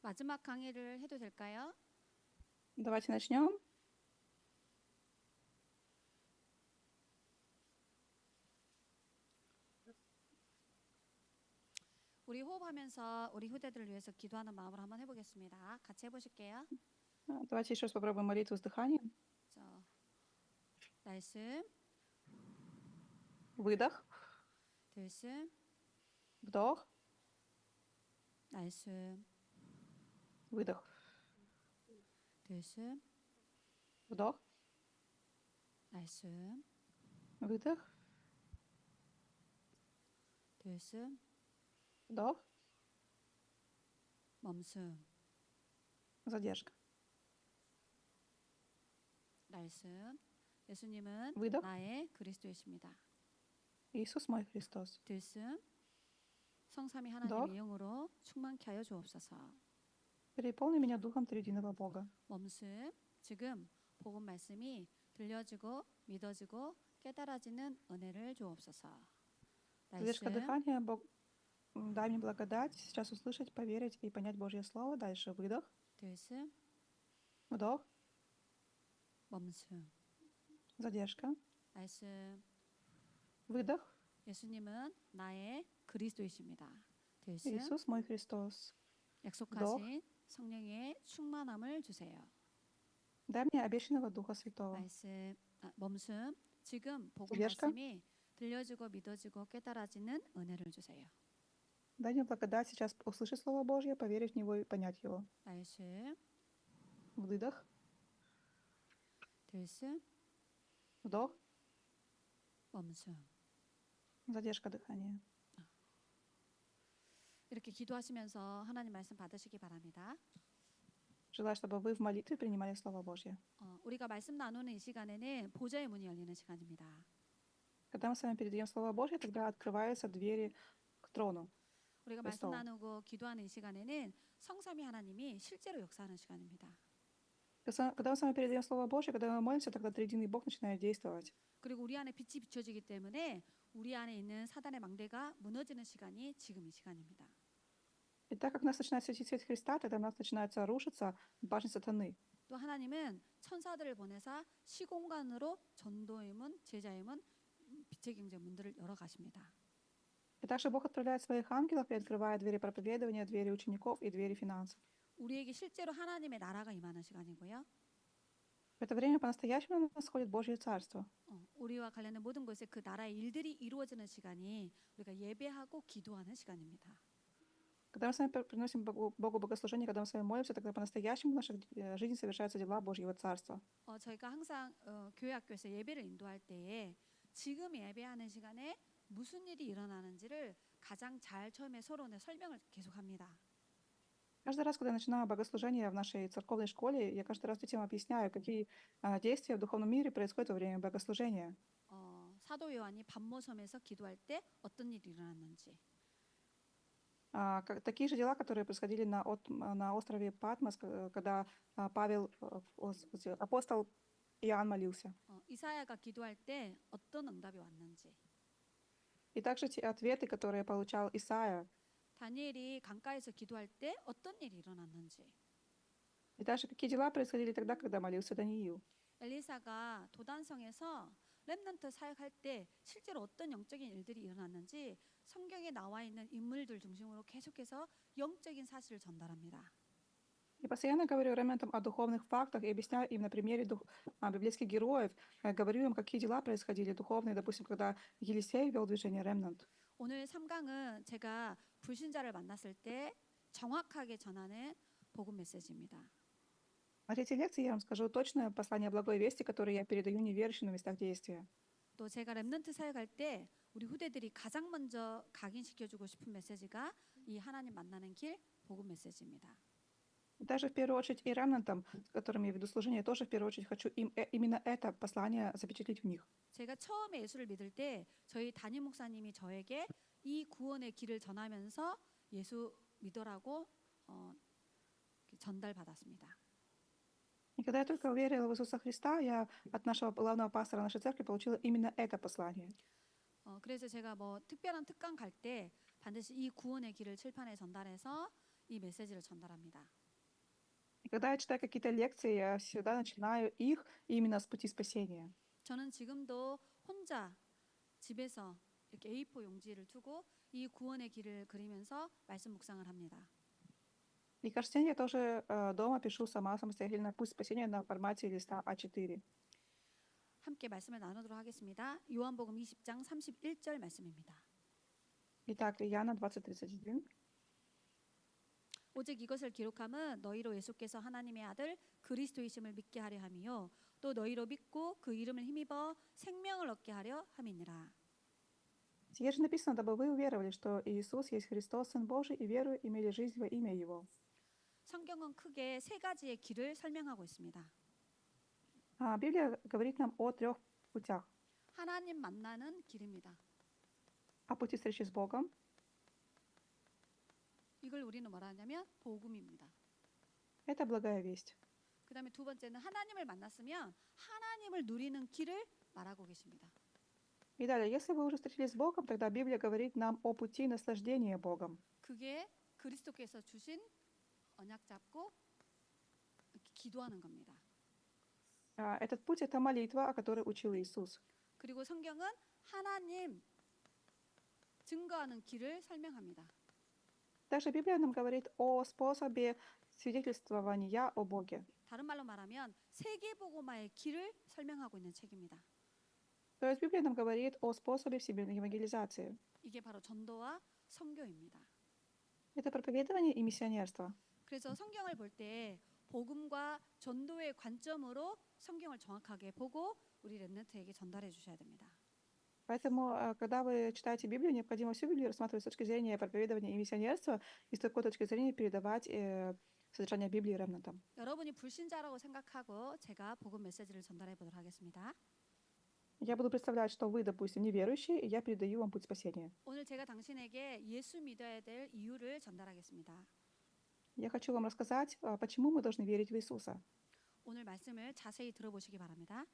마지막 강의를 해도 될까요? Давайте начнем. 우리 호흡하면서 우리 후대들을 위해서 기도하는 마음으로 한번 해보겠습니다. 같이 해보실게요. Давайте еще раз попробуем молитву с дыханием. 자, 날숨, Выдох, 들숨, вдох, 날숨, выдох, 들숨, вдох, 날숨, выдох, 들숨, вдох, 멈숨, задержка. 날숨. 예수님은 выдох. 나의 그리스도이십니다. Иисус мой Христос. 들숨, 성삼위 вдох. 하나님의 영으로 충만케 하여 주옵소서. Переполни меня духом триединого Бога. 멈숨, 지금 복음 말씀이 들려지고 믿어지고 깨달아지는 은혜를 주옵소서. Задержка 날숨, дыхания. Бог, дай мне благодать сейчас услышать, поверить и понять Божье Слово. Дальше выдох, 들숨, вдох, 멈숨, задержка, 날숨. выдох. 예수님은 나의 그리스도이십니다. 들숨, Иисус мой Христос. 약속하신 성령의 충만함을 주세요. Дай мне обещанного Духа Святого. 말씀, 멈숨, 지금 복음 задержка. 말씀이 들려지고 믿어지고 깨달아지는 은혜를 주세요. Дай мне благодать сейчас услышать Слово Божье, поверить в него и понять его. 날숨, Выдох, 들숨, вдох, 멈숨. задержка дыхания. 이렇게 기도하시면서 하나님 말씀 받으시기 바랍니다. Желаю, чтобы вы в молитве принимали Слово Божье. 우리가 말씀 나누는 이 시간에는 보좌의 문이 열리는 시간입니다. Когда мы с вами передаем Слово Божье, тогда открываются двери к трону. 우리가 말씀 престол. 나누고 기도하는 이 시간에는 성삼위 하나님이 실제로 역사하는 시간입니다. Когда мы с вами передаем Слово Божье, когда мы молимся, тогда триединый Бог начинает действовать. 그리고 우리 안에 빛이 비춰지기 때문에 우리 안에 있는 사단의 망대가 무너지는 시간이 지금 이 시간입니다. И так как у нас начинает светить свет Христа, тогда у нас начинается рушиться башня сатаны. 또 하나님은 천사들을 보내사 시공간으로 전도임은 제자임은 빛의 경제 문들을 열어 가십니다. И также Бог отправляет своих ангелов и открывает двери проповедования, двери учеников и двери финансов. 우리에게 실제로 하나님의 나라가 임하는 시간이고요. В это время по-настоящему на нас сходит Божье Царство. 우리와 관련된 모든 것에 그 나라의 일들이 이루어지는 시간이 우리가 예배하고 기도하는 시간입니다. Когда мы с вами приносим Богу богослужение, когда мы с вами молимся, тогда по-настоящему в нашей жизни совершаются дела Божьего Царства. 저희가 항상 교회 학교에서 예배를 인도할 때에 지금 예배하는 시간에 무슨 일이 일어나는지를 가장 잘 처음에 서로 설명을 계속합니다. Каждый раз, когда я начинаю богослужение в нашей церковной школе, я каждый раз детям объясняю, какие действия в духовном мире происходят во время богослужения. 사도 요한이 반모섬에서 기도할 때 어떤 일이 일어났는지. Такие же дела, которые происходили на острове Патмос, когда апостол Иоанн молился. 이사야가 기도할 때 어떤 응답이 왔는지. И также те ответы, которые получал Исаия. 다니엘이 강가에서 기도할 때 어떤 일이 일어났는지. И также какие дела происходили тогда, когда молился Даниил. 엘리사가 도단성에서 렘넌트 사역할 때 실제로 어떤 영적인 일들이 일어났는지 성경에 나와 있는 인물들 중심으로 계속해서 영적인 사실을 전달합니다. И постоянно говорю ремнантам о духовных фактах и объясняю им на примере библейских героев, говорю им, какие дела происходили духовные, допустим, когда Елисей вел движение ремнант. 오늘 3강은 제가 불신자를 만났을 때 정확하게 전하는 복음 메시지입니다. На третьей лекции я вам скажу точное послание благой вести, которое я передаю неверующим на местах действия. 또 제가 렘넌트 사역할 때 우리 후대들이 가장 먼저 각인시켜주고 싶은 메시지가 이 하나님 만나는 길 복음 메시지입니다. И также в первую очередь и ремнантам, с которыми я веду служение, я тоже в первую очередь хочу им именно это послание запечатлеть в них. 제가 처음에 예수를 믿을 때 저희 담임 목사님이 저에게 이 구원의 길을 전하면서 예수 믿으라고 전달받았습니다. И когда я только уверила в Иисуса Христа, я от нашего главного пастора нашей церкви получила именно это послание. 그래서 제가 뭐 특별한 특강 갈 때 반드시 이 구원의 길을 칠판에 전달해서 이 메시지를 전달합니다. И когда я читаю какие-то лекции, я всегда начинаю их именно с пути спасения. 저는 지금도 혼자 집에서 이렇게 A4 용지를 두고 이 구원의 길을 그리면서 말씀 묵상을 합니다. И каждый день я тоже дома пишу сама самостоятельно путь спасения на формате листа А4. 함께 말씀을 나누도록 하겠습니다. 요한복음 20장 31절 말씀입니다. Итак, Иоанна 20:31. 오직 이것을 기록함은 너희로 예수께서 하나님의 아들 그리스도이심을 믿게 하려 함이요 또 너희로 믿고 그 이름을 힘입어 생명을 얻게 하려 함이니라. Сие же написано, дабы вы уверовали, что Иисус есть Христос, Сын Божий, и верую имели жизнь во имя Его. 성경은 크게 세 가지의 길을 설명하고 있습니다. Библия говорит нам о 3 путях. 하나님 만나는 길입니다. О пути встречи с Богом. 이걸 우리는 뭐라 하냐면 복음입니다. Это благая весть. 그 다음에 두 번째는 하나님을 만났으면 하나님을 누리는 길을 말하고 계십니다. И далее, если вы уже встретились с Богом, тогда Библия говорит нам о пути наслаждения Богом. 그게 그리스도께서 주신 언약 잡고 이렇게 기도하는 겁니다. Этот путь — это молитва, о которой учил Иисус. 그리고 성경은 하나님 증거하는 길을 설명합니다. Также Библия нам говорит о способе свидетельствования о Боге. 다른 말로 말하면 세계복음화의 길을 설명하고 있는 책입니다. То есть Библия нам говорит о способе всемирной евангелизации. 이게 바로 전도와 선교입니다. Это проповедование и миссионерство. 그래서 성경을 볼 때 복음과 전도의 관점으로 성경을 정확하게 보고 우리 렘넌트에게 전달해 주셔야 됩니다. Поэтому, когда вы читаете Библию, необходимо всю Библию рассматривать с точки зрения проповедования и миссионерства, и с такой точки зрения передавать содержание Библии ремнантам. 여러분이 불신자라고 생각하고 제가 복음 메시지를 전달해 보도록 하겠습니다. Я буду представлять, что вы, допустим, неверующие, и я передаю вам путь спасения. 오늘 제가 당신에게 예수 믿어야 될 이유를 전달하겠습니다. Я хочу вам рассказать, почему мы должны верить в Иисуса. 오늘 말씀을 자세히 들어보시기 바랍니다.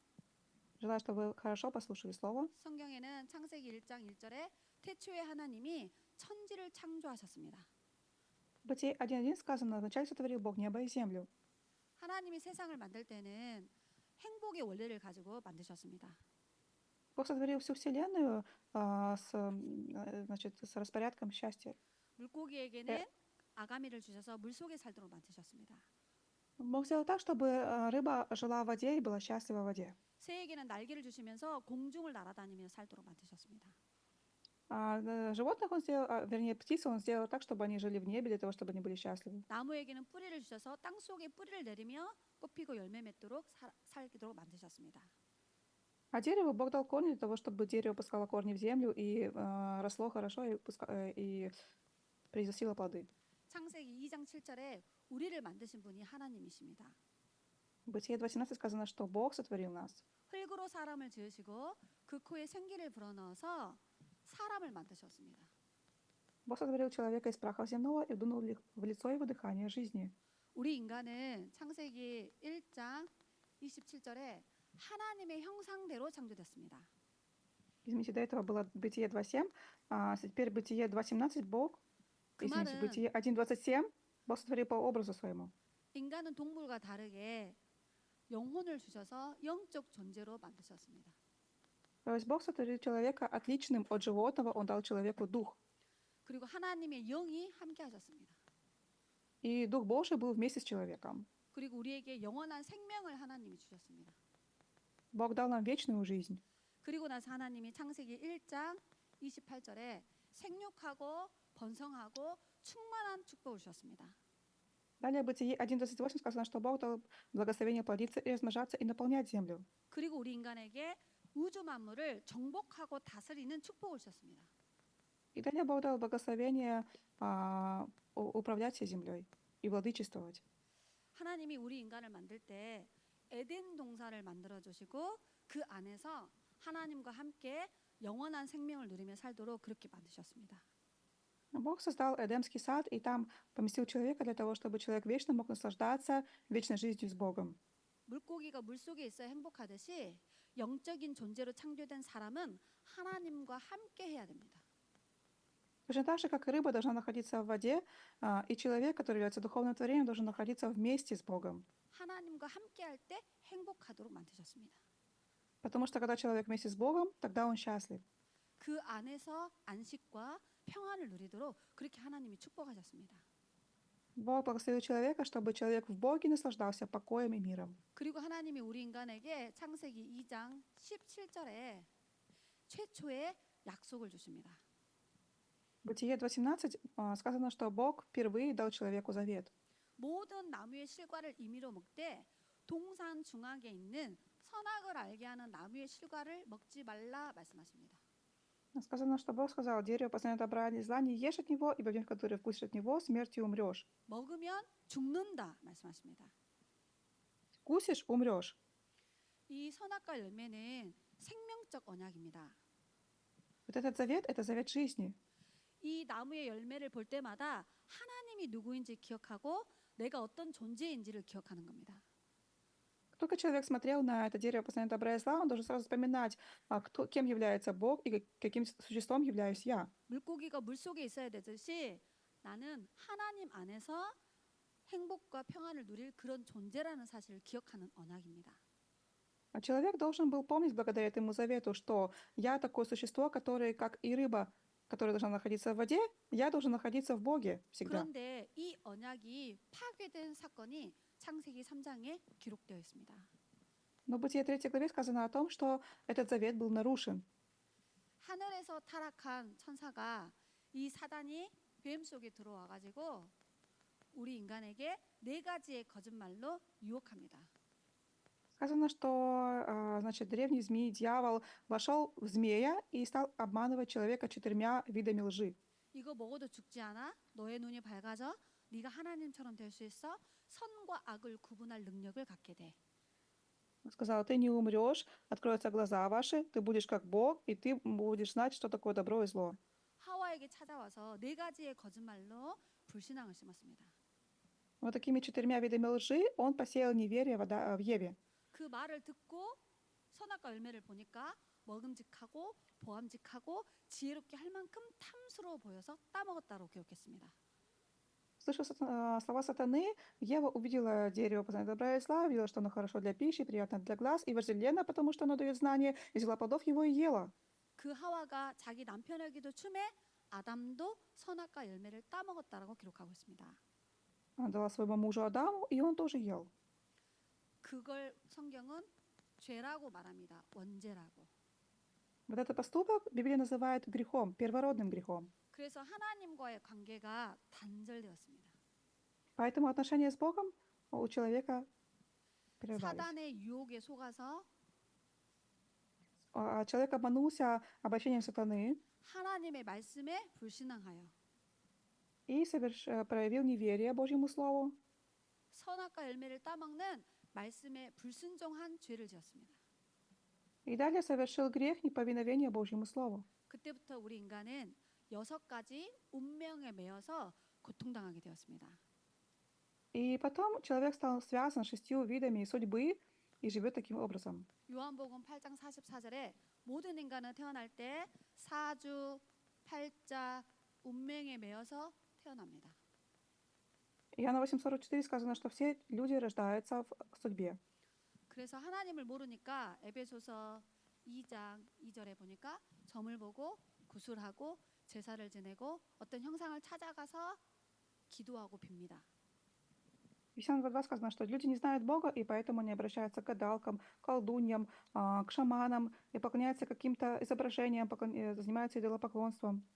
Желаю, чтобы вы хорошо послушали Слово. 성경에는 창세기 1장 1절에 태초에 하나님이 천지를 창조하셨습니다. В Бытие 1:1 сказано: «Вначале сотворил Бог небо и землю». 하나님이 세상을 만들 때는 행복의 원리를 가지고 만드셨습니다. Бог сотворил всю Вселенную с распорядком счастья. 물고기에게는 아가미를 주셔서 물속에 살도록 만드셨습니다. Бог сделал так, чтобы рыба жила в воде и была счастлива в воде. 새에게는 날개를 주시면서 공중을 날아다니며 살도록 만드셨습니다. Животных он сделал, вернее, птиц он сделал так, чтобы они жили в небе, для того, чтобы они были счастливы. 나무에게는 뿌리를 주셔서 땅 속에 뿌리를 내리며 꽃피고 열매 맺도록 살도록 만드셨습니다. А дереву Бог дал корни для того, чтобы дерево пускало корни в землю и росло хорошо и приносило плоды. 창세기 2장 7절에 우리를 만드신 분이 하나님이십니다. В Бытие 2:17 сказано, что Бог сотворил нас. 흙으로 사람을 지으시고 그 코에 생기를 불어넣어서 사람을 만드셨습니다. Бог сотворил человека из праха земного и вдунул в лицо его дыхание жизни. 우리 인간은 창세기 1장 27절에 하나님의 형상대로 창조됐습니다. Извините, до этого было Бытие 2:7, теперь Бытие 2:17 Бог, извините, 말은 Бытие 1:27 Бог сотворил по образу своему. 인간은 동물과 다르게 영혼을 주셔서 영적 존재로 만드셨습니다. То есть Бог сотворил человека отличным от животного, Он дал человеку дух. 그리고 하나님의 영이 함께 하셨습니다. И Дух Божий был вместе с человеком. 그리고 우리에게 영원한 생명을 하나님이 주셨습니다. Бог дал нам вечную жизнь. 그리고 나서 하나님이 창세기 1장 28절에 생육하고 번성하고 충만한 축복을 주셨습니다. Далее в Бытие 1:28 сказано, что Бог дал благословение плодиться и размножаться и наполнять землю. 그리고 우리 인간에게 우주 만물을 정복하고 다스리는 축복을 주셨습니다. И далее Бог дал благословение управлять всей землей и владычествовать. 하나님이 우리 인간을 만들 때 에덴 동산을 만들어 주시고 그 안에서 하나님과 함께 영원한 생명을 누리며 살도록 그렇게 만드셨습니다. Бог создал Эдемский сад и там поместил человека для того, чтобы человек вечно мог наслаждаться вечной жизнью с Богом. 물고기가 물속에 있어 행복하듯이 영적인 존재로 창조된 사람은 하나님과 함께 해야 됩니다. Точно так же, как и рыба должна находиться в воде, и человек, который является духовным творением, должен находиться вместе с Богом. 하나님과 함께 할 때 행복하도록 만드셨습니다. Потому что когда человек вместе с Богом, тогда он счастлив. 그 안에서 안식과 평안을 누리도록 그렇게 하나님이 축복하셨습니다. Бог благословил человека, чтобы человек в Боге наслаждался покоем и миром. 그리고 하나님이 우리 인간에게 창세기 2장 17절에 최초의 약속을 주십니다. В Бытие 2:17 сказано, что Бог впервые дал человеку завет. 모든 나무의 실과를 임의로 먹되 동산 중앙에 있는 선악을 알게 하는 나무의 실과를 먹지 말라 말씀하십니다. Сказано, что Бог сказал: дерево познания добра и зла не ешь от него, ибо в день, в который вкусишь от него, смертью умрешь. 먹으면 죽는다 말씀하십니다. Вкусишь — умрешь. 이 선악과 열매는 생명적 언약입니다. Вот этот завет — это завет жизни. 이 나무의 열매를 볼 때마다 하나님이 누구인지 기억하고 내가 어떤 존재인지를 기억하는 겁니다. Только человек смотрел на это дерево познания добра и зла, он должен сразу вспоминать, кем является Бог и каким существом являюсь я. 물고기가 물속에 있어야 되듯이 나는 하나님 안에서 행복과 평안을 누릴 그런 존재라는 사실을 기억하는 언약입니다. А человек должен был помнить благодаря этому завету, что я такое существо, которое, как и рыба, которая должна находиться в воде, я должен находиться в Боге всегда. 그런데 이 언약이 파괴된 사건이 창세기 3장에 기록되어 있습니다. Но в Бытие 3 главе сказано о том, что этот завет был нарушен. 하늘에서 타락한 천사가 이 사단이 뱀 속에 들어와 가지고 우리 인간에게 네 가지의 거짓말로 유혹합니다. Сказано, что, значит, древний змей, дьявол, вошел в змея и стал обманывать человека 4 видами лжи. 이거 먹어도 죽지 않아? 너의 눈이 밝아져? 네가 하나님처럼 될 수 있어? 선과 악을 구분할 능력을 갖게 돼. Он сказал: ты не умрешь, откроются глаза ваши, ты будешь как Бог, и ты будешь знать, что такое добро и зло. 하와에게 찾아와서 네 가지의 거짓말로 불신앙을 심었습니다. Вот такими 4 видами лжи он посеял неверие в Еве. 그 말을 듣고 선악과 열매를 보니까 먹음직하고 보암직하고 지혜롭게 할 만큼 탐스러워 보여서 따먹었다고 기록했습니다. Слышав слова сатаны, Ева увидела дерево познания добра и зла, видела, что оно хорошо для пищи, приятно для глаз, и вожделенно, потому что оно дает знание, и взяла плодов его и ела. 그 하와가 자기 남편에게도 춤해 아담도 선악과 열매를 따먹었다라고 기록하고 있습니다. Она дала своему мужу Адаму, и он тоже ел. 그걸 성경은 죄라고 말합니다. 원죄라고. Вот этот поступок Библия называет грехом, первородным грехом. 그래서 하나님과의 관계가 단절되었습니다. Поэтому отношения с Богом у человека прервались. 사단의 유혹에 속아서 Человек обманулся обольщением сатаны 하나님의 말씀에 불신앙하여 и проявил неверие Божьему Слову, 선악과 열매를 따먹는 말씀에 불순종한 죄를 지었습니다. и далее совершил грех неповиновения Божьему Слову. 그때부터 우리 인간은 6가지 운명에 매여서 고통당하게 되었습니다. И потом человек стал связан 6 видами судьбы и живет таким образом. 요한복음 8장 44절에 모든 인간은 태어날 때 사주, 팔자, 운명에 매여서 태어납니다. Иоанна 8:44 сказано, что все люди рождаются в судьбе. 그래서 하나님을 모르니까 에베소서 2장 2절에 보니까 점을 보고 구술하고 제사를 지내고 어떤 형상을 찾아가서 기도하고 빕니다. В Ефесянам 2:2 сказано, что люди не знают Бога, и поэтому они обращаются к гадалкам, колдуньям, к шаманам и поклоняются каким-то изображениям, занимаются идолопоклонством.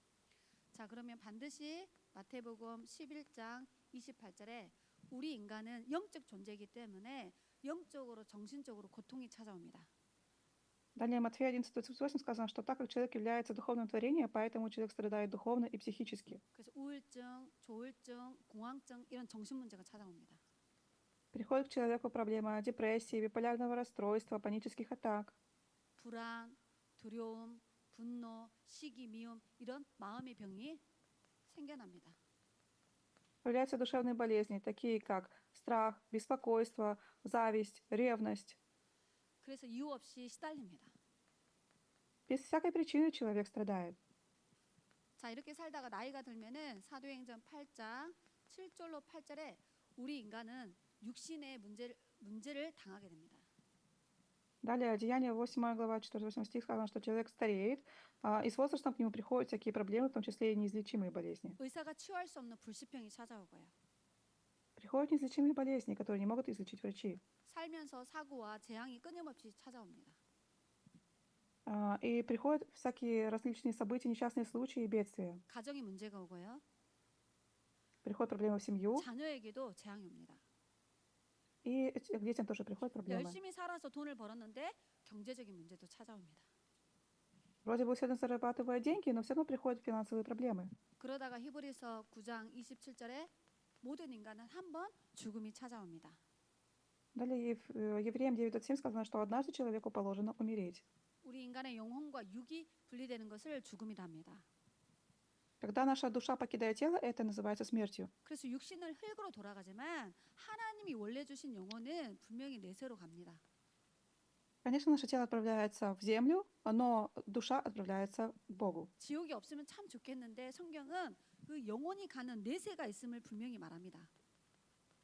자, 그러면 반드시 마태복음 11장 28절에 우리 인간은 영적 존재이기 때문에 영적으로 정신적으로 고통이 찾아옵니다. Далее Матфея 11:38 сказано, что так как человек является духовным творением, поэтому человек страдает духовно и психически. 그래서 우울증, 조울증, 공황증 이런 정신 문제가 찾아옵니다. Приходит к человеку проблема депрессии, биполярного расстройства, панических атак. 불안, 두려움, 분노, 시기, 미움 이런 마음의 병이 생겨납니다. Появляются душевные болезни, такие как страх, беспокойство, зависть, ревность. 그래서 이유 없이 시달립니다. Без всякой причины человек страдает. 자, 이렇게 살다가 나이가 들면은 사도행전 8장 7절로 8절에 우리 인간은 육신의 문제를 당하게 됩니다. Далее, Деяние 8 глава, 4-8 стих сказано, что человек стареет, и с возрастом к нему приходят всякие проблемы, в том числе и неизлечимые болезни. 의사가 치유할 수 없는 불시병이 찾아오고요. Приходят неизлечимые болезни, которые не могут излечить врачи. 살면서 사고와 재앙이 끊임없이 찾아옵니다. И приходят всякие различные события, несчастные случаи и бедствия. 가정이 문제가 오고요. Приходят проблемы в семью, 자녀에게도 재앙이 옵니다. и к детям тоже приходят проблемы. 열심히 살아서 돈을 벌었는데 경제적인 문제도 찾아옵니다. Вроде бы усердно зарабатывают деньги, но все равно приходят финансовые проблемы. 그러다가 히브리서 9장 27절에 모든 인간은 한 번 죽음이 찾아옵니다. Далее Евреям 9:7 сказано, что однажды человеку положено умереть. 우리 인간의 영혼과 육이 분리되는 것을 죽음이라 합니다. Когда наша душа покидает тело, это называется смертью. 그래서 육신은 흙으로 돌아가지만 하나님이 원래 주신 영혼은 분명히 내세로 갑니다. Конечно, наше тело отправляется в землю, но душа отправляется к Богу. 지옥이 없으면 참 좋겠는데 성경은 그 영혼이 가는 내세가 있음을 분명히 말합니다.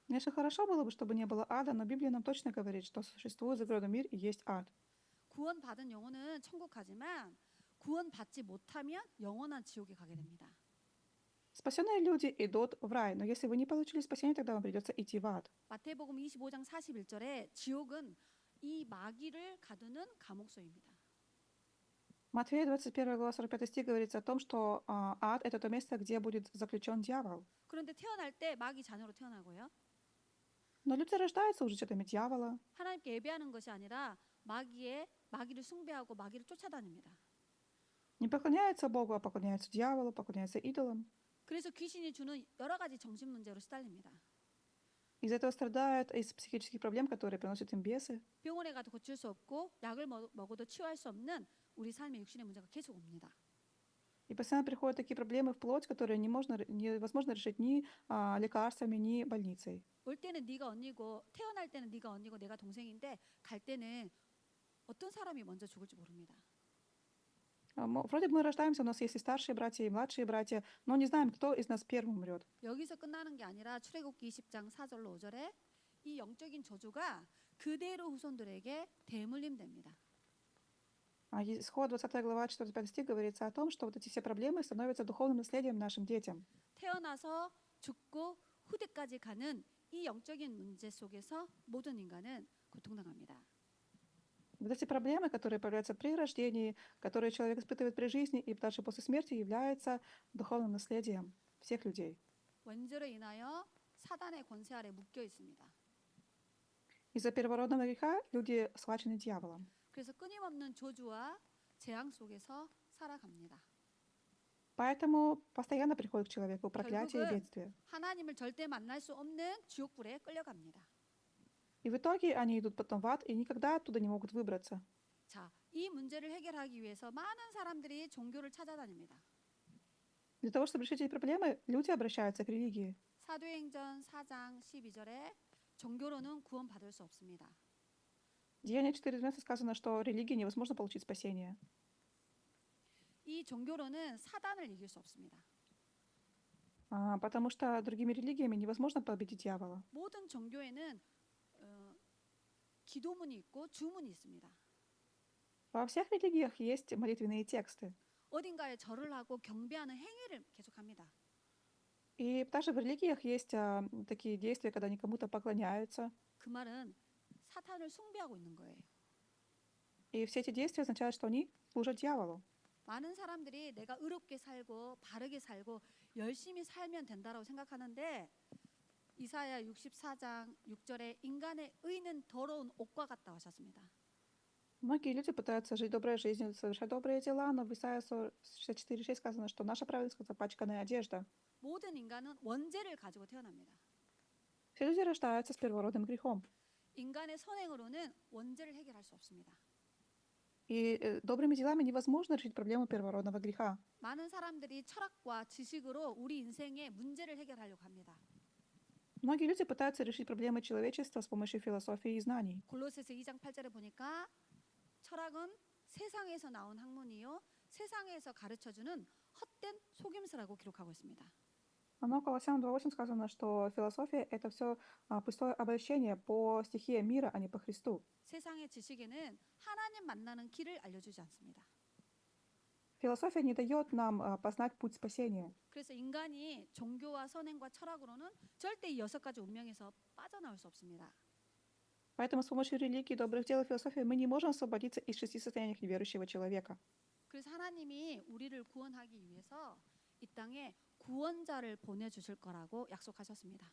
Конечно, хорошо было бы, чтобы не было ада, но Библия нам точно говорит, что существует загробный мир и есть ад. 구원받은 영혼은 천국 가지만 구원받지 못하면 영원한 지옥에 가게 됩니다. Спасенные люди идут в рай, но если вы не получили спасение, тогда вам придется идти в ад. 마태복음 25장 41절에 지옥은 이 마귀를 가두는 감옥소입니다. Матфея 21 глава 45 стих говорится о том, что ад — это то место, где будет заключен дьявол. 그런데 태어날 때 마귀 자녀로 태어나고요. Но люди рождаются уже чьими дьявола. 하나님께 예배하는 것이 아니라 마귀를 숭배하고 마귀를 쫓아다닙니다. Не поклоняются Богу, а поклоняются дьяволу, поклоняются идолам. 그래서 귀신이 주는 여러 가지 정신 문제로 시달립니다. Из-за этого страдают из психических проблем, которые приносят им бесы. 병원에 가도 고칠 수 없고 약을 먹어도 치유할 수 없는 우리 삶의 육신의 문제가 계속 옵니다. И постоянно приходят такие проблемы вплоть, которые невозможно решить ни лекарствами, ни больницей. 올 때는 네가 언니고 태어날 때는 네가 언니고 내가 동생인데 갈 때는 어떤 사람이 먼저 죽을지 모릅니다. Вроде бы мы рождаемся, у нас есть и старшие братья, и младшие братья, но не знаем, кто из нас первым умрет. 여기서 끝나는 게 아니라 출애굽기 20장 4절로 5절에 이 영적인 저주가 그대로 후손들에게 대물림됩니다. Исход 20 глава 4-5 стих говорится о том, что вот эти все проблемы становятся духовным наследием нашим детям. 태어나서 죽고 후대까지 가는 이 영적인 문제 속에서 모든 인간은 고통당합니다. Вот эти проблемы, которые появляются при рождении, которые человек испытывает при жизни и даже после смерти, являются духовным наследием всех людей. 원죄로 인하여 사단의 권세 아래 묶여 있습니다. Из-за первородного греха люди схвачены дьяволом. 그래서 끊임없는 저주와 재앙 속에서 살아갑니다. Поэтому постоянно приходит к человеку проклятие и бедствие. 하나님을 절대 만날 수 없는 지옥불에 끌려갑니다. И в итоге они идут потом в ад и никогда оттуда не могут выбраться. 자, 이 문제를 해결하기 위해서 많은 사람들이 종교를 찾아다닙니다. Для того, чтобы решить эти проблемы, люди обращаются к религии. 사도행전 4장 12절에 종교로는 구원받을 수 없습니다. Деяние 4:12 сказано, что религии невозможно получить спасение. 이 종교로는 사단을 이길 수 없습니다. Потому что другими религиями невозможно победить дьявола. 모든 종교에는 기도문이 있고 주문이 있습니다. Во всех религиях есть молитвенные тексты. 어딘가에 절을 하고 경배하는 행위를 계속합니다. И также в религиях есть такие действия, когда они кому-то поклоняются. 그 말은 사탄을 숭배하고 있는 거예요. И все эти действия означают, что они служат дьяволу. 많은 사람들이 내가 의롭게 살고 바르게 살고 열심히 살면 된다라고 생각하는데 이사야 64장 6절에 인간의 의는 더러운 옷과 같다 하셨습니다. Многие люди пытаются жить доброй жизнью, совершать добрые дела, но в Исайя 64:6 сказано, что наша праведность как запачканная одежда. 모든 인간은 원죄를 가지고 태어납니다. Все люди рождаются с первородным грехом. 인간의 선행으로는 원죄를 해결할 수 없습니다. И добрыми делами невозможно решить проблему первородного греха. 많은 사람들이 철학과 지식으로 우리 인생의 문제를 해결하려고 합니다. Многие люди пытаются решить проблемы человечества с помощью философии и знаний. 골로새서 2장 8절에 보니까 철학은 세상에서 나온 학문이요 세상에서 가르쳐주는 헛된 속임수라고 기록하고 있습니다. Но Колоссянам 2:8 сказано, что философия — это все пустое обольщение по стихии мира, а не по Христу. 세상의 지식에는 하나님 만나는 길을 알려주지 않습니다. Философия не дает нам познать путь спасения. 그래서 인간이 종교와 선행과 철학으로는 절대 이 6가지 운명에서 빠져나올 수 없습니다. Поэтому с помощью религии, добрых дел и философии мы не можем освободиться из 6 состояний неверующего человека. 그래서 하나님이 우리를 구원하기 위해서 이 땅에 구원자를 보내주실 거라고 약속하셨습니다.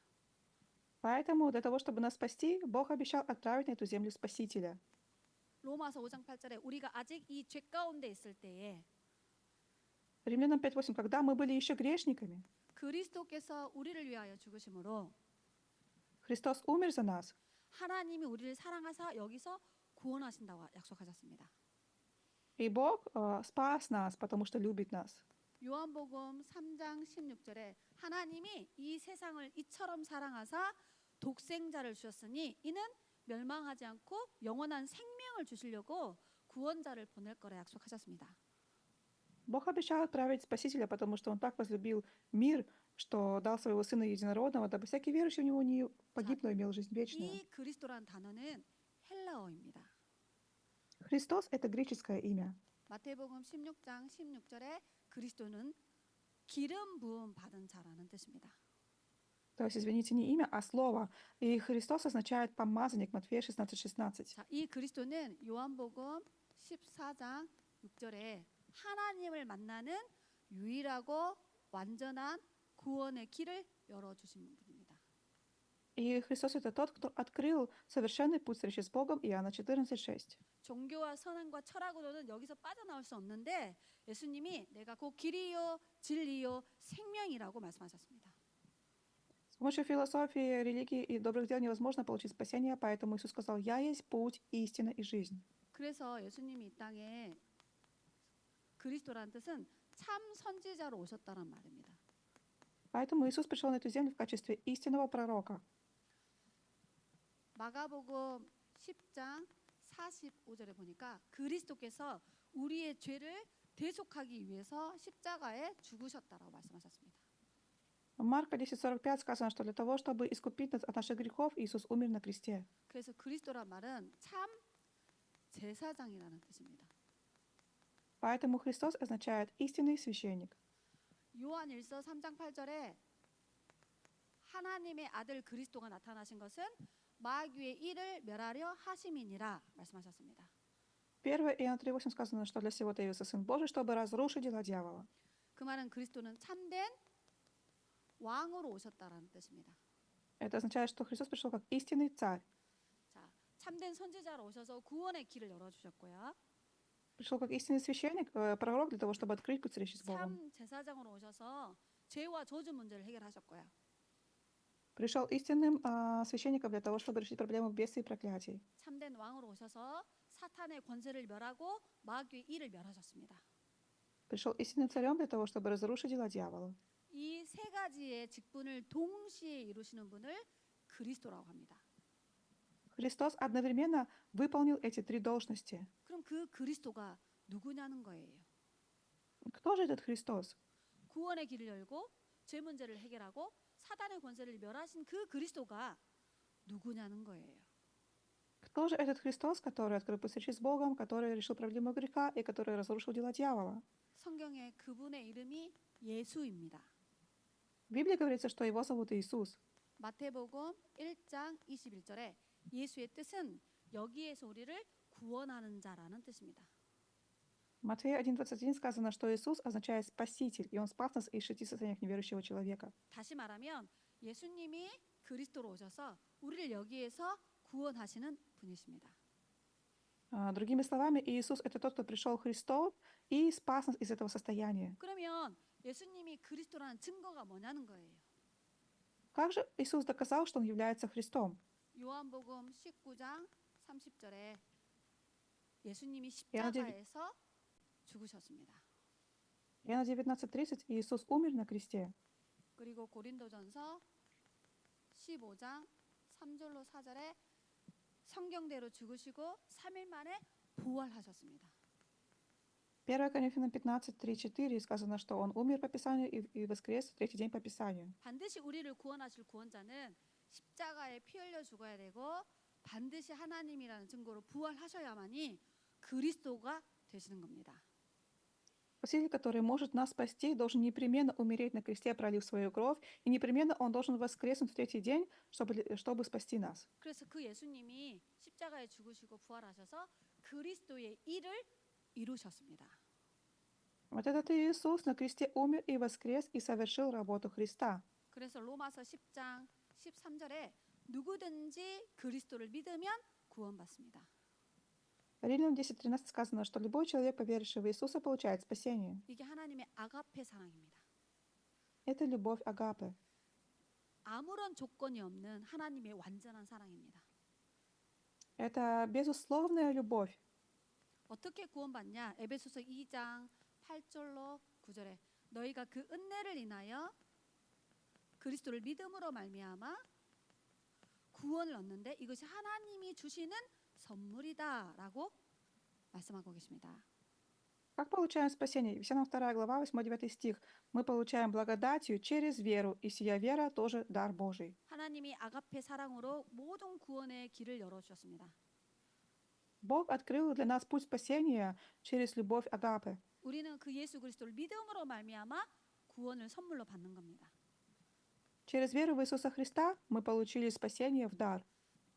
Поэтому для того, чтобы нас спасти, Бог обещал отправить на эту землю Спасителя. 로마서 5장 8절에 우리가 아직 이 죄 가운데 있을 때에 Римлянам 5:8, когда мы были еще грешниками, 그리스도께서 우리를 위하여 죽으심으로 Христос умер за нас, 하나님이 우리를 사랑하사 여기서 구원하신다고 약속하셨습니다. и Бог спас нас, потому что любит нас. 요한복음 3장 16절에 하나님이 이 세상을 이처럼 사랑하사 독생자를 주셨으니 이는 멸망하지 않고 영원한 생명을 주시려고 구원자를 보낼 거라 약속하셨습니다. Бог обещал отправить Спасителя, потому что Он так возлюбил мир, что дал Своего Сына Единородного, дабы всякий верующий в Него не погиб, но имел жизнь вечную. 이 그리스도란 단어는 헬라어입니다. Христос — это греческое имя. 마태복음 16장 16절에 그리스도는 기름 부음 받은 자라는 뜻입니다. То есть, извините, не имя, а слово. И Христос означает помазанник, Матфея 16:16. 자, 이 그리스도는 요한복음 14장 6절에 하나님을 만나는 유일하고 완전한 구원의 길을 열어주신 분입니다. И Христос — это тот, кто открыл совершенный путь встречи с Богом, Иоанна 14:6. 종교와 선행과 철학으로는 여기서 빠져나올 수 없는데 예수님이 내가 곧 길이요 진리요 생명이라고 말씀하셨습니다. С помощью философии, религии и добрых дел невозможно получить спасение, поэтому Иисус сказал: «Я есть путь, истина и жизнь». 그래서 예수님이 이 땅에 그리스도라는 뜻은 참 선지자로 오셨다는 말입니다. Поэтому Иисус пришел на эту землю в качестве истинного пророка. 마가복음 10장 45절에 보니까 그리스도께서 우리의 죄를 대속하기 위해서 십자가에 죽으셨다라고 말씀하셨습니다. В Марка 10:45 сказано, что для того, чтобы искупить нас от наших грехов, Иисус умер на кресте. 그래서 그리스도란 말은 참 제사장이라는 뜻입니다. Поэтому Христос означает истинный священник. 요한일서 3장 8절에 하나님의 아들 그리스도가 나타나신 것은 마귀의 일을 멸하려 하심이니라 말씀하셨습니다. 1 Иоанна 3:8 сказано, что для всего-то явился Сын Божий, чтобы разрушить дела дьявола. 그 말은 그리스도는 참된 왕으로 오셨다라는 뜻입니다. Это означает, что Христос пришел как истинный царь. 자, 참된 선지자로 오셔서 구원의 길을 열어주셨고요. Пришел как истинный священник, пророк, для того, чтобы открыть путь встречи с Богом. 참 제사장으로 오셔서 죄와 저주 문제를 해결하셨고요. Пришел истинным священником для того, чтобы решить проблему бедствий и проклятий. 참된 왕으로 오셔서 사탄의 권세를 멸하고 마귀의 일을 멸하셨습니다. Пришел истинным царем для того, чтобы разрушить дела дьявола. 이 세 가지의 직분을 동시에 이루시는 분을 그리스도라고 합니다. Христос одновременно выполнил эти 3 должности. 그럼 그 그리스도가 누구냐는 거예요. Кто же этот Христос? 구원의 길을 열고 죄 문제를 해결하고 사단의 권세를 멸하신 그 그리스도가 누구냐는 거예요. Кто же этот Христос, который открыл путь встречи с Богом, который решил проблему греха и который разрушил дела дьявола? 성경에 그분의 이름이 예수입니다. В Библии говорится, что его зовут Иисус. 마태복음 1장 21절에 예수의 뜻은 여기에서 우리를 구원하는 자라는 뜻입니다. Матфея 1:21 сказано, что Иисус означает «спаситель», и Он спас нас из 6 состояний неверующего человека. 다시 말하면 예수님이 그리스도로 오셔서 우리를 여기에서 구원하시는 분이십니다. Другими словами, Иисус — это тот, кто пришел Христов и спас нас из этого состояния. 그러면 예수님이 그리스도라는 증거가 뭐냐는 거예요. Как же Иисус доказал, что Он является Христом? 요한복음 19장 30절에 예수님이 Я надеюсь- 십자가에서 죽으셨습니다. Иоанна 19:30 Иисус умер на кресте. 그리고 고린도전서 15장 3절로 4절에 성경대로 죽으시고 3일 만에 부활하셨습니다. 1 Коринфянам 15, 3, 4 сказано, что он умер по Писанию и воскрес в третий день по Писанию. 반드시 우리를 구원하실 구원자는 십자가에 피 흘려 죽어야 되고 반드시 하나님이라는 증거로 부활하셔야만이 그리스도가 되시는 겁니다. Спаситель, который может нас спасти, должен непременно умереть на кресте, пролив свою кровь, и непременно он должен воскреснуть в третий день, чтобы спасти нас. 그래서 그 예수님이 십자가에 죽으시고 부활하셔서 그리스도의 일을 이루셨습니다. Вот этот Иисус на кресте умер и воскрес и совершил работу Христа. 그래서 로마서 10장 13절에 누구든지 그리스도를 믿으면 구원받습니다. Римлянам 10:13 сказано, что любой человек, поверивший в Иисуса, получает спасение. 이게 하나님의 아가페 사랑입니다. Это любовь Агапы. 아무런 조건이 없는 하나님의 완전한 사랑입니다. Это безусловная любовь. 어떻게 구원받냐? 에베소서 2장 8절로 9절에 너희가 그 은혜를 인하여 그리스도를 믿음으로 말미암아 구원을 얻는데 이것이 하나님이 주시는 선물이다라고 말씀하고 계십니다. Как получаем спасение? Ефесянам 2 глава, 8-9 стих. Мы получаем благодатью через веру, и сия вера тоже дар Божий. 하나님이 아가페 사랑으로 모든 구원의 길을 열어 주셨습니다. Бог открыл для нас путь спасения через любовь Агапы. 우리는 그 예수 그리스도를 믿음으로 말미암아 구원을 선물로 받는 겁니다. Через веру в Иисуса Христа мы получили спасение в дар.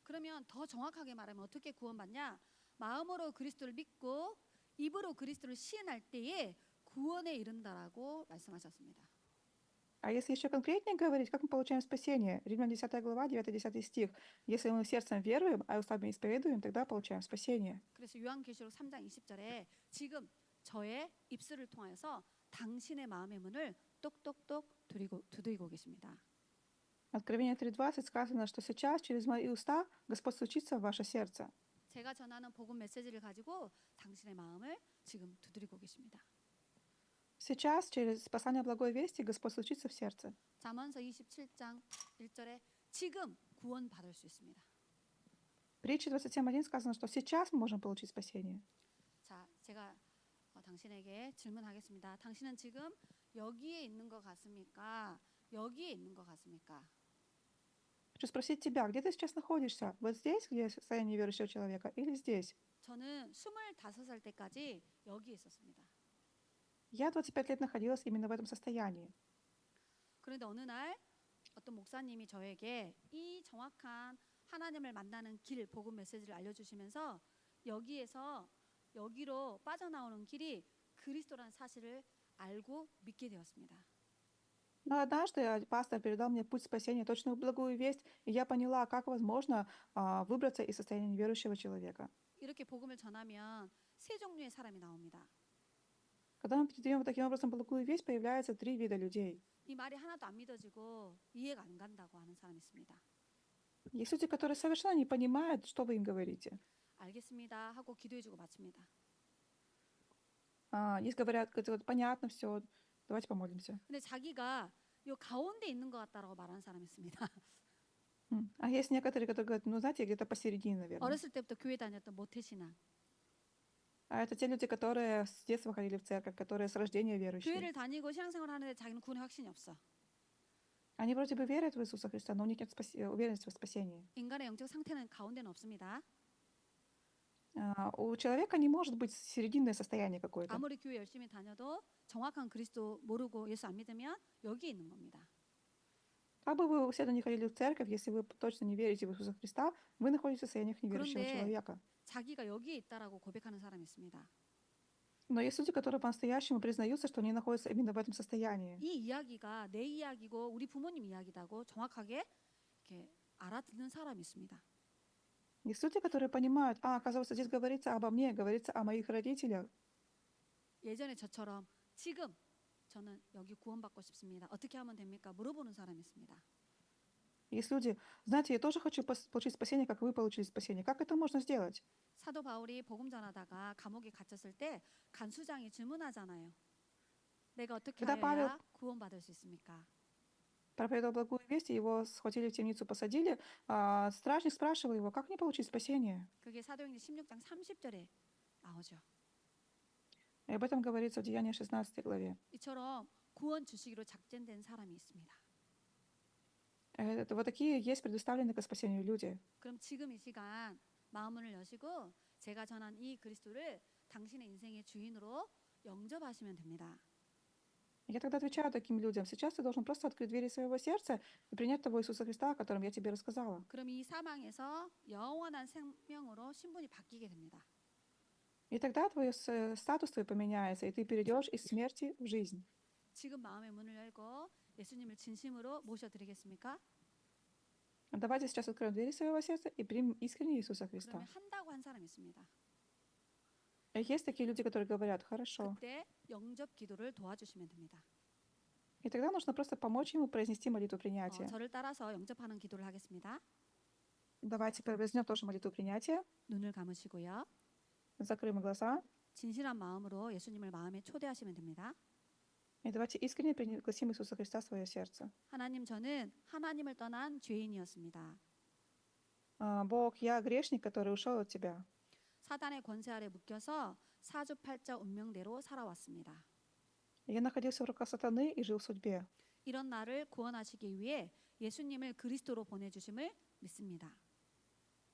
그러면 더 정확하게 말하면 어떻게 구원받냐? 마음으로 그리스도를 믿고 입으로 그리스도를 시인할 때에 구원에 이른다라고 말씀하셨습니다. А если еще конкретнее говорить, как мы получаем спасение? Римлянам 10 глава, 9-10 стих. Если мы сердцем веруем, а устами исповедуем, тогда получаем спасение. 그래서 요한계시록 3장 20절에 지금 저의 입술을 통하여서 당신의 마음의 문을 똑똑똑 두드리고 계십니다. Откровение 3:20 сказано, что сейчас через мои уста Господь стучится в ваше сердце. 제가 전하는 복음 메시지를 가지고 당신의 마음을 지금 두드리고 계십니다. Сейчас через спасание благой вести Господь стучится в сердце. 잠언서 27장 1절에 지금 구원 받을 수 있습니다. Притча 27:1 сказано, что сейчас мы можем получить спасение. 자, 제가 당신에게 질문하겠습니다. 당신은 지금 여기에 있는 것 같습니까? 여기에 있는 것 같습니까? Хочу спросить тебя, где ты сейчас находишься? Вот здесь, где состояние верующего человека, или здесь? 저는 25살 때까지 여기에 있었습니다. Я 25 лет находилась именно в этом состоянии. 그런데 어느 날 어떤 목사님이 저에게 이 정확한 하나님을 만나는 길, 복음 메시지를 알려주시면서 여기에서 여기로 빠져나오는 길이 그리스도라는 사실을 알고 믿게 되었습니다. Но однажды пастор передал мне путь спасения, точную благую весть, и я поняла, как возможно выбраться из состояния неверующего человека. 이렇게 복음을 전하면 세 종류의 사람이 나옵니다. Когда мы передаем таким образом благую весть, появляется 3 вида людей. 이 말이 하나도 안 믿어지고 이해가 안 간다고 하는 사람이 있습니다. Есть люди, которые совершенно не понимают, что вы им говорите. 알겠습니다 하고 기도해주고 마칩니다. Есть говорят, вот, понятно все, давайте помолимся. 근데 자기가 요 가운데 있는 것 같다라고 말하는 사람이 있습니다. А есть некоторые, которые говорят, ну, знаете, где-то посередине, наверное. 어렸을 때부터 교회 다녔던 모태신앙. А это те люди, которые с детства ходили в церковь, которые с рождения верующие. 교회를 다니고 신앙생활 하는데 자기는 구원의 확신이 없어. Они вроде бы верят в Иисуса Христа, но у них нет уверенности в спасении. 인간의 영적 상태는 가운데는 없습니다. У человека не может быть серединное состояние какое-то. 아무리 교회 열심히 다녀도 정확한 그리스도 모르고 예수 안 믿으면 여기 있는 겁니다. Как бы вы все не ходили в церковь, если вы точно не верите в Иисуса Христа, вы находитесь в состояниях неверующего 그런데 человека. 자기가 여기에 있다라고 고백하는 사람이 있습니다. Но есть люди, которые по-настоящему признаются, что они находятся именно в этом состоянии. 이 이야기가 내 이야기고 우리 부모님 이야기다고 정확하게 이렇게 알아듣는 사람이 있습니다. Есть люди, которые понимают, оказывается, здесь говорится обо мне, говорится о моих родителях. 예전에 저처럼 지금 저는 여기 구원받고 싶습니다. 어떻게 하면 됩니까? 물어보는 사람이 있습니다. Есть люди, знаете, я тоже хочу получить спасение, как вы получили спасение. Как это можно сделать? 사도 바울이 복음 전하다가 감옥에 갇혔을 때 간수장이 질문하잖아요. 내가 어떻게 Когда Павел 하여야 구원받을 수 있습니까? проповедовал благую весть, его схватили в темницу, посадили. Стражник спрашивал его, как мне получить спасение? 그게 사도행전 16장 30절에 나오죠. И об этом говорится в Деянии 16 главе. 이처럼 구원 주시기로 작정된 사람이 있습니다. Вот такие есть предоставленные к спасению люди. 그럼 지금 이 시간 마음문을 여시고 제가 전한 이 그리스도를 당신의 인생의 주인으로 영접하시면 됩니다. Я тогда отвечаю таким людям: сейчас ты должен просто открыть двери своего сердца и принять того Иисуса Христа, о котором я тебе рассказала. 그럼 이 사망에서 영원한 생명으로 신분이 바뀌게 됩니다. И тогда твой статус твой поменяется, и ты перейдешь из смерти в жизнь. 지금 마음의 문을 열고 예수님을 진심으로 모셔드리겠습니까? Давайте сейчас откроем двери своего сердца и примем искренне Иисуса Христа. 그러면 한다고 한 사람 있습니다. И есть такие люди, которые говорят: хорошо. 그때 영접 기도를 도와주시면 됩니다. И тогда нужно просто помочь ему произнести молитву принятия. 저를 따라서 영접하는 기도를 하겠습니다. Давайте произнесем тоже молитву принятия. 눈을 감으시고요. Закроем глаза. 진실한 마음으로 예수님을 마음에 초대하시면 됩니다. И давайте искренне пригласим Иисуса Христа в свое сердце. 하나님, 저는 하나님을 떠난 죄인이었습니다. Бог, я грешник, который ушел от Тебя. 사단의 권세 아래 묶여서 사주팔자 운명대로 살아왔습니다. Я находился в руках сатаны и жил в судьбе. 이런 나를 구원하시기 위해 예수님을 그리스도로 보내주심을 믿습니다.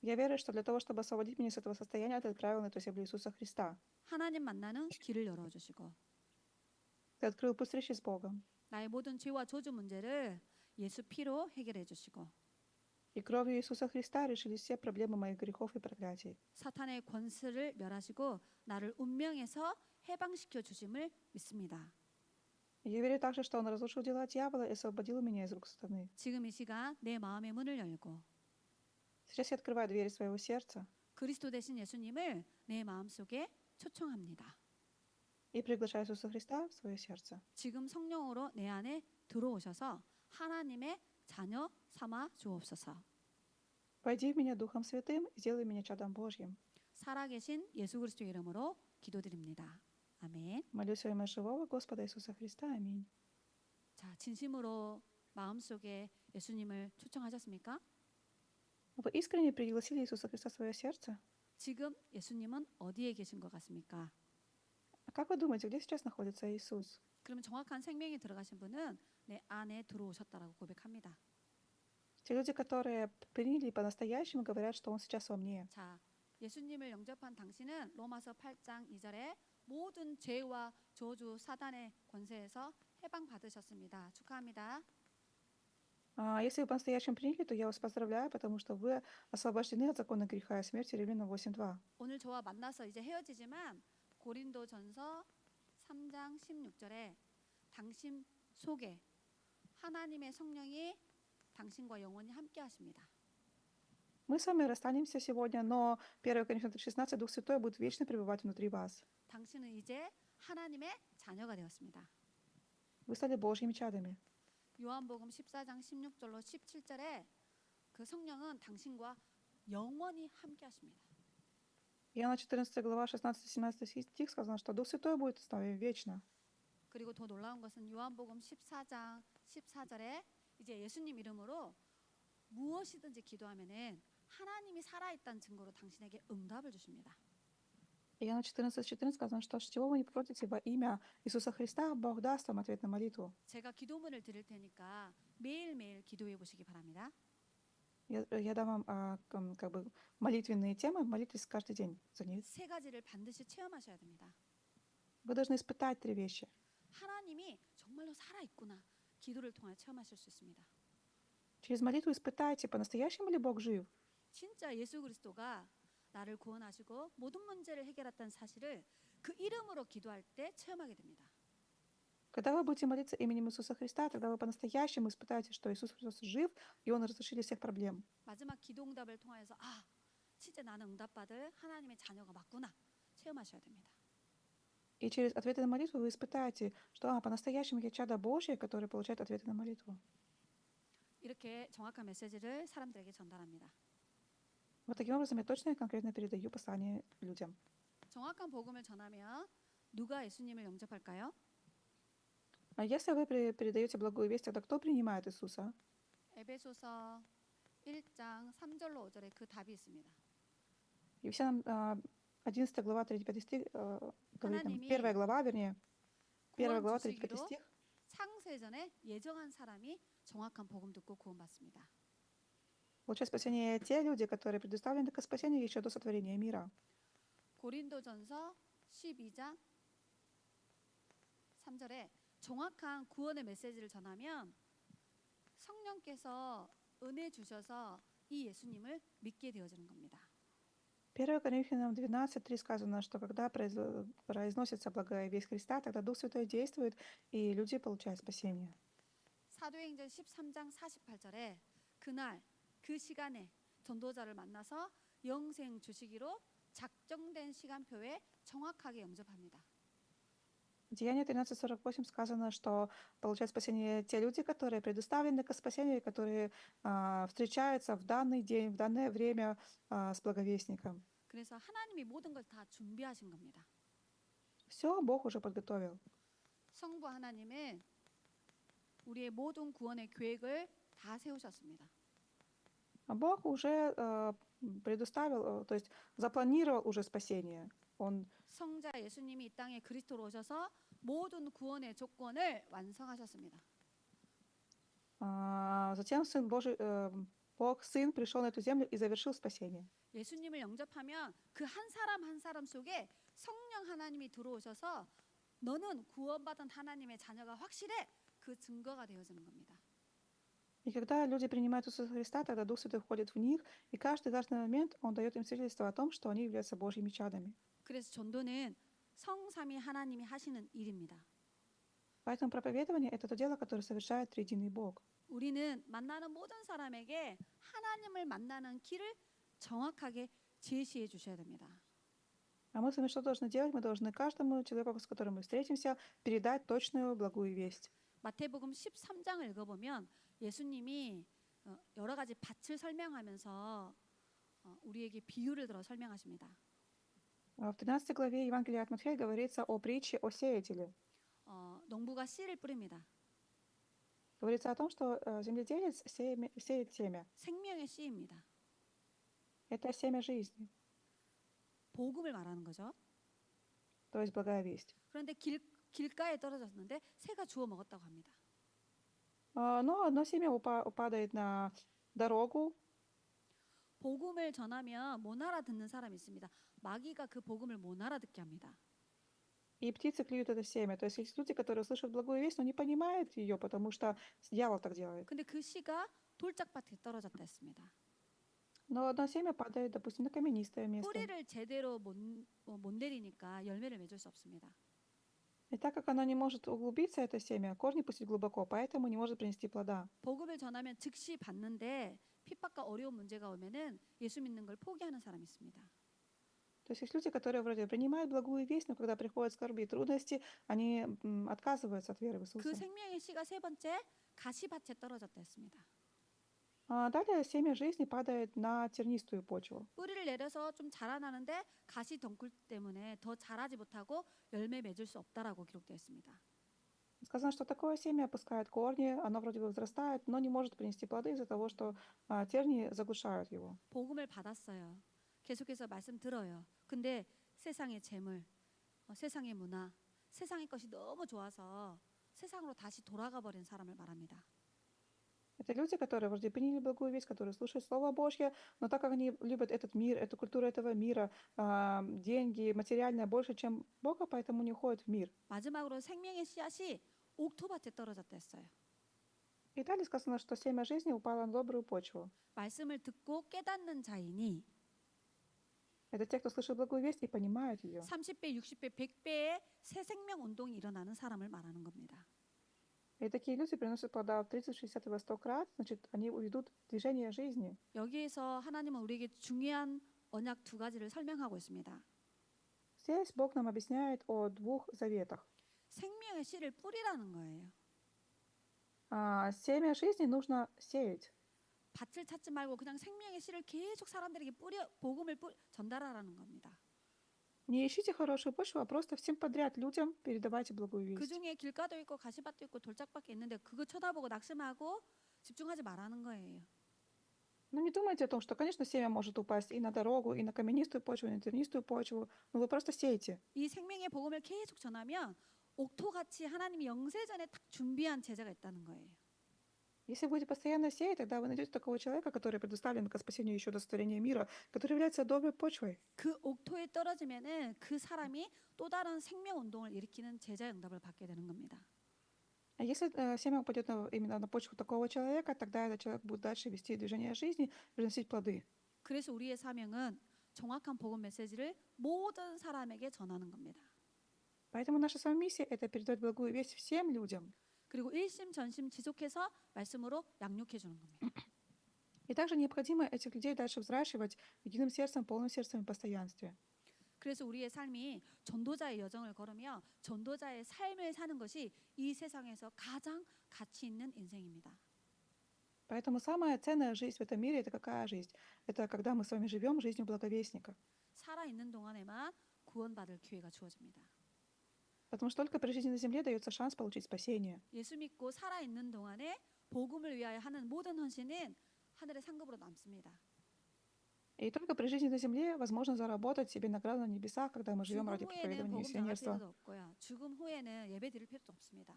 Я верю, что для того, чтобы освободить меня с этого состояния, Ты отправил на эту землю Иисуса Христа. 하나님 만나는 길을 열어주시고 Ты открыл путь встречи с Богом. 나의 모든 죄와 저주 문제를 예수 피로 해결해 주시고 И кровью Иисуса Христа решились все проблемы моих грехов и проклятий. 사탄의 권세를 멸하시고 나를 운명에서 해방시켜 주심을 믿습니다. Я верю также, что Он разрушил дела дьявола и освободил меня из рук сатаны. 지금 이 시간 내 마음의 문을 열고 Сейчас я открываю двери своего сердца 그리스도 되신 예수님을 내 마음속에 초청합니다. и приглашаю Иисуса Христа в свое сердце. 지금 성령으로 내 안에 들어오셔서 하나님의 자녀 삼아 주옵소서. Войди в меня Духом Святым и сделай меня чадом Божьим. 살아계신 예수 그리스도 이름으로 기도드립니다. 아멘. Молюсь во имя живого Господа Иисуса Христа. Аминь. 자, 진심으로 마음속에 예수님을 초청하셨습니까? Вы искренне пригласили Иисуса Христа в свое сердце? 지금 예수님은 어디에 계신 것 같습니까? А как вы думаете, где сейчас находится Иисус? 그러면 정확한 생명이 들어가신 분은 내 안에 들어오셨다라고 고백합니다. Те люди, которые приняли по-настоящему, говорят, что Он сейчас во мне. 자, 예수님을 영접한 당신은 로마서 8장 2절에 모든 죄와 저주 사단의 권세에서 해방 받으셨습니다. 축하합니다. Если вы по-настоящему приняли, то я вас поздравляю, потому что вы освобождены от закона греха и смерти. Римлянам 8:2. 오늘 저와 만나서 이제 헤어지지만 고린도전서 3장 16절에 당신 속에 하나님의 성령이 당신과 영원히 함께 하십니다. Мы с вами расстанемся сегодня, но 1 Коринфянам 3:16 Дух Святой будет вечно пребывать внутри вас. 당신은 이제 하나님의 자녀가 되었습니다. Вы стали Божьими чадами. 요한복음 14장 16절로 17절에 그 성령은 당신과 영원히 함께 하십니다. Иоанна 14 глава 16-17 стих сказано, что Дух Святой будет с нами вечно. 그리고 더 놀라운 것은 요한복음 14장 14절에 이제 예수님 이름으로 무엇이든지 기도하면은 하나님이 살아있다는 증거로 당신에게 응답을 주십니다. Иоанна 14:14 сказано, что чего вы не попросите во имя Иисуса Христа, Бог даст вам ответ на молитву. 제가 기도문을 드릴 테니까 매일매일 기도해 보시기 바랍니다. Я дам вам как бы молитвенные темы, молитесь каждый день за них. 세 가지를 반드시 체험하셔야 됩니다. Вы должны испытать 3 вещи. 하나님이 정말로 살아있구나. 기도를 통해 체험하실 수 있습니다. Через молитву испытайте, по-настоящему ли Бог жив? 진짜 예수 그리스도가 나를 구원하시고 모든 문제를 해결했다는 사실을 그 이름으로 기도할 때 체험하게 됩니다. Когда вы будете молиться именем Иисуса Христа, тогда вы по-настоящему испытаете, что Иисус Христос жив, и Он разрешил всех проблем. 마지막 기도 응답을 통해서 진짜 나는 응답받을 하나님의 자녀가 맞구나 체험하셔야 됩니다. И через ответы на молитву вы испытаете, что по-настоящему я чадо Божье, которое получает ответы на молитву. 이렇게 정확한 메시지를 사람들에게 전달합니다. Вот таким образом я точно и конкретно передаю послание людям. 정확한 복음을 전하면 누가 예수님을 영접할까요? А если вы передаете благую весть, тогда кто принимает Иисуса? 에베소서 1장 3절로 5절에 그 답이 있습니다. Ефесянам 11 глава, 3-5 стих говорит нам, 하나님이 первая глава, вернее, первая 구원 глава, 3-5 주시기로 стих. 창세전에 예정한 사람이 정확한 복음 듣고 구원받습니다. Получают спасение те люди, которые предоставлены к спасению еще до сотворения мира. 고린도전서 12장 3절에 정확한 구원의 메시지를 전하면 성령께서 은혜 주셔서 이 예수님을 믿게 되어지는 겁니다. 1 Коринфянам 12:3 сказано, что когда произносится благая весть Христа, тогда Дух Святой действует, и люди получают спасение. 사도행전 13장 48절에 그날 그 시간에 전도자를 만나서 영생 주시기로 작정된 시간표에 정확하게 영접합니다. Деяние 13:48 сказано, что получают спасение те люди, которые предоставлены к спасению, и которые встречаются в данный день, в данное время с благовестником. 그래서 하나님이 모든 걸 다 준비하신 겁니다. Все Бог уже подготовил. 성부 하나님은 우리의 모든 구원의 계획을 다 세우셨습니다. А Бог уже предоставил, то есть запланировал уже спасение. Он 성자 예수님이 이 땅에 그리스도로 오셔서 모든 구원의 조건을 완성하셨습니다. затем Сын Божий, Бог, Сын, пришел на эту землю и завершил спасение. 예수님을 영접하면 그 한 사람 한 사람 속에 성령 하나님이 들어오셔서 너는 구원받은 하나님의 자녀가 확실해 그 증거가 되어지는 겁니다. И когда люди принимают Иисуса Христа, тогда Дух Святой входит в них, и каждый важный момент Он дает им свидетельство о том, что они являются Божьими чадами. 그래서 전도는 성삼위 하나님이 하시는 일입니다. Поэтому проповедование — это то дело, которое совершает триединый Бог. 우리는 만나는 모든 사람에게 하나님을 만나는 길을 정확하게 제시해 주셔야 됩니다. А мы с вами что должны делать? Мы должны каждому человеку, с которым мы встретимся, передать точную благую весть. 마태복음 13장을 읽어보면 예수님이 여러 가지 밭을 설명하면서 우리에게 비유를 들어 설명하십니다. В 13 главе Евангелия от Матфея говорится о притче о сеятеле. 농부가 씨를 뿌립니다. Говорится о том, что земледелец сеет семя. 생명의 씨입니다. Это семя жизни, 복음을 말하는 거죠. то есть благая весть. 그런데 길가에 떨어졌는데 새가 주워 먹었다고 합니다. Но одно семя упадает на дорогу, 복음을 전하면 못 알아듣는 사람이 있습니다. 마귀가 그 복음을 못 알아듣게 합니다. и птицы клюют это семя. То есть есть люди, которые слышат благую весть, но не понимают ее, потому что дьявол так делает. 근데 그 씨가 돌짝밭에 떨어졌다 했습니다. Но одно семя падает, допустим, на каменистое место. 뿌리를 제대로 못 내리니까 열매를 맺을 수 없습니다. И так как оно не может углубиться, это семя, корни пустить глубоко, поэтому не может принести плода. 복음을 전하면 즉시 받는데 핍박과 어려운 문제가 오면은 예수 믿는 걸 포기하는 사람이 있습니다. То есть есть люди, которые вроде принимают благую весть, но когда приходят скорби и трудности, они отказываются от веры в 그 Иисуса. 생명의 씨가 세 번째 가시밭에 떨어졌다 했습니다. Далее семя жизни падает на тернистую почву. 뿌리를 내려서 좀 자라나는데 가시 덩굴 때문에 더 자라지 못하고 열매 맺을 수 없다라고 기록되어 있습니다. Сказано, что такое семя опускает корни, оно вроде бы взрастает, но не может принести плоды из-за того, что тернии заглушают его. 복음을 받았어요. 계속해서 말씀 들어요. 근데 세상의 재물, 세상의 문화, 세상의 것이 너무 좋아서 세상으로 다시 돌아가 버린 사람을 말합니다. Это люди, которые вроде приняли благую весть, которые слушают Слово Божье, но так как они любят этот мир, эту культуру этого мира, деньги, материальное больше, чем Бога, поэтому не уходят в мир. 마지막으로 생명의 씨앗이 옥토밭에 떨어졌다 했어요. И далее сказано, что семя жизни упало на добрую почву. 말씀을 듣고 깨닫는 자이니 Это те, кто слышит благую весть и понимают ее. 30배, 60배, 100배의 새 생명 운동이 일어나는 사람을 말하는 겁니다. И такие люди приносят плода в 30, 60 и 100 крат, значит, они уведут движение жизни. 여기에서 하나님은 우리에게 중요한 언약 두 가지를 설명하고 있습니다. Здесь Бог нам объясняет о двух заветах. 생명의 씨를 뿌리라는 거예요. Семя жизни нужно сеять. 밭을 찾지 말고 그냥 생명의 씨를 계속 사람들에게 복음을 전달하라는 겁니다. Не ищите хорошую почву, а просто всем подряд людям передавайте благую 그 весть. 중에 길가도 있고 가시밭도 있고 돌짝밭이 있는데 그거 쳐다보고 낙심하고 집중하지 말라는 거예요. Но не думайте о том, что, конечно, семя может упасть и на дорогу, и на каменистую почву, и на тернистую почву, но вы просто сеете. 이 생명의 복음을 계속 전하면 옥토같이 하나님이 영세전에 딱 준비한 제자가 있다는 거예요. Если будете постоянно сеять, тогда вы найдете такого человека, который предоставлен к спасению еще до сотворения мира, который является доброй почвой. 그 옥토에 떨어지면은 그 사람이 또 다른 생명 운동을 일으키는 제자 응답을 받게 되는 겁니다. А если семя упадет именно на почву такого человека, тогда этот человек будет дальше вести движение жизни, приносить плоды. 그래서 우리의 사명은 정확한 복음 메시지를 모든 사람에게 전하는 겁니다. Поэтому наша с вами миссия — это передать благую весть всем людям. 그리고 일심 전심 지속해서 말씀으로 양육해 주는 겁니다. И также необходимо этих людей дальше взращивать единым сердцем, полным сердцем и постоянстве. 그래서 우리의 삶이 전도자의 여정을 걸으며 전도자의 삶을 사는 것이 이 세상에서 가장 가치 있는 인생입니다. Поэтому самая ценная жизнь в этом мире — это какая жизнь? Это когда мы с вами живем жизнью благовестника. 살아 있는 동안에만 구원받을 기회가 주어집니다. Потому что только при жизни на земле дается шанс получить спасение. 예수 믿고 살아 있는 동안에 복음을 위하여 하는 모든 헌신은 하늘의 상급으로 남습니다. И только при жизни на земле возможно заработать себе награду на небесах, когда мы живем 죽음 ради 후에는 проповедования 복음 전할 миссионерства. 필요도 없고요. 죽음 후에는 예배 드릴 필요도 없습니다.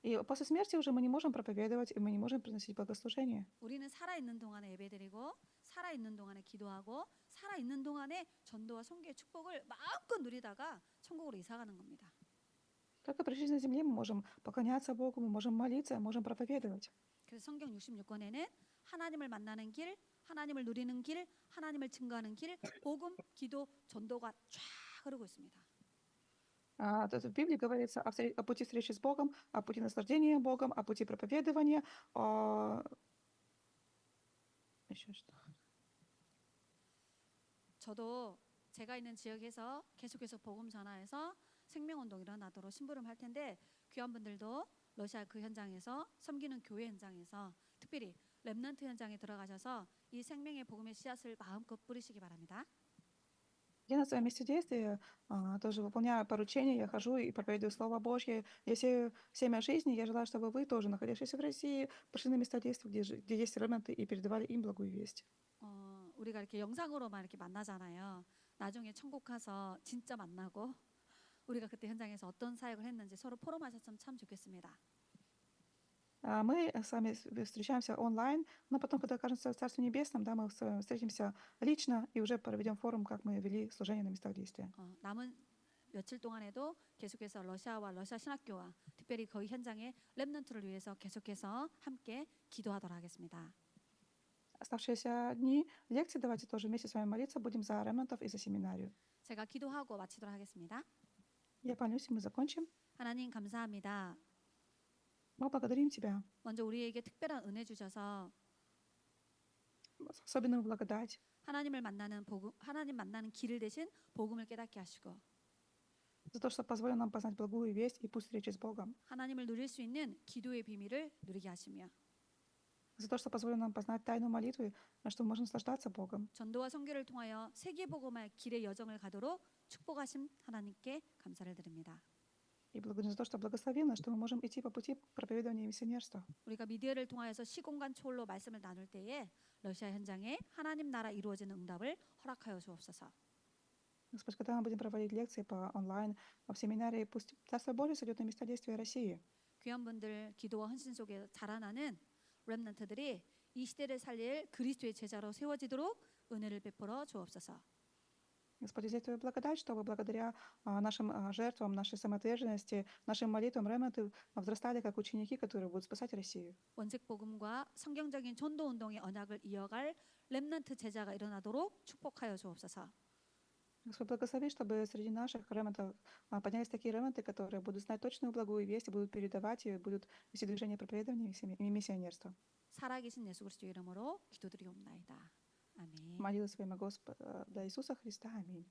И после смерти уже мы не можем проповедовать, и мы не можем приносить богослужение. 우리는 살아 있는 동안에 예배 드리고 살아 있는 동안에 기도하고 살아 있는 동안에 전도와 선교의 축복을 마음껏 누리다가 천국으로 이사 가는 겁니다. Только при жизни на земле мы можем поклоняться Богу, мы можем молиться, можем проповедовать. 그래서 성경 66권에는 하나님을 만나는 길, 하나님을 누리는 길, 하나님을 증거하는 길, 복음, 기도, 전도가 쫙 흐르고 있습니다. В Библии говорится о пути встречи с Богом, о пути наслаждения Богом, о пути проповедования, еще что. 저도 제가 있는 지역에서 계속해서 복음 전하여서 생명운동 일어나도록 심부름 할 텐데 귀한 분들도 러시아 그 현장에서 섬기는 교회 현장에서 특별히 렘넌트 현장에 들어가셔서 이 생명의 복음의 씨앗을 마음껏 뿌리시기 바랍니다. Я на своем месте действия тоже выполняю поручения, я хожу и проповедую Слово Божье, я сею семя жизни. Я желаю, чтобы вы тоже, находящиеся в России, пошли на места действия, где есть ремнанты, и передавали им благую весть. 우리가 이렇게 영상으로만 이렇게 만나잖아요. 나중에 천국 가서 진짜 만나고 우리가 그때 현장에서 어떤 사역을 했는지 서로 포럼하셨으면 참 좋겠습니다. Мы с вами встречаемся онлайн, но потом, когда окажемся в Царстве Небесном, да, мы встретимся лично и уже проведем форум, как мы вели служение на местах действия. 남은 며칠 동안에도 계속해서 러시아와 러시아 신학교와 특별히 거기 현장의 렘넌트를 위해서 계속해서 함께 기도하도록 하겠습니다. Оставшиеся дни лекции давайте тоже вместе с вами молиться будем за ремнантов и за семинарию. 제가 기도하고 마치도록 하겠습니다. Я помолюсь, и мы закончим. 하나님 감사합니다. Мы благодарим Тебя 먼저 우리에게 특별한 은혜 주셔서 с особенную благодать, 하나님을 만나는 복음, 하나님 만나는 길을 대신 복음을 깨닫게 하시고 за то, что позволил нам познать благую весть и путь встречи с Богом, 하나님을 누릴 수 있는 기도의 비밀을 누리게 하시며 за то, что позволил нам познать тайну молитвы, на что мы можем наслаждаться Богом. 전도와 선교를 통하여 세계 복음의 길의 여정을 가도록 축복하신 하나님께 감사를 드립니다. И благодарим за то, что благословил нас, что мы можем идти по пути проповедования и миссионерства. 우리가 미디어를 통하여서 시공간 초월로 말씀을 나눌 때에 러시아 현장에 하나님 나라 이루어지는 응답을 허락하여 주옵소서. Господь, когда мы будем проводить лекции по онлайн, в семинаре, пусть Царство Божие сойдет на места действия России. 귀한 분들 기도와 헌신 속에 자라나는 렘넌트들이 이 시대를 살릴 그리스도의 제자로 세워지도록 은혜를 베풀어 주옵소서. Господи, взять Твою благодать, чтобы благодаря нашим жертвам, нашей самоотверженности, нашим молитвам ремнанты возрастали как ученики, которые будут спасать Россию. 원색 복음과 성경적인 전도 운동의 언약을 이어갈 렘넌트 제자가 일어나도록 축복하여 주옵소서. Господь, благослови, чтобы среди наших ремнантов поднялись такие ремнанты, которые будут знать точную благую весть, и будут передавать ее, будут вести движение проповедования и миссионерства. 살아계신 예수 그리스도 이름으로 기도드리옵나이다. 아멘. Молилась во имя Господа Иисуса Христа. Аминь.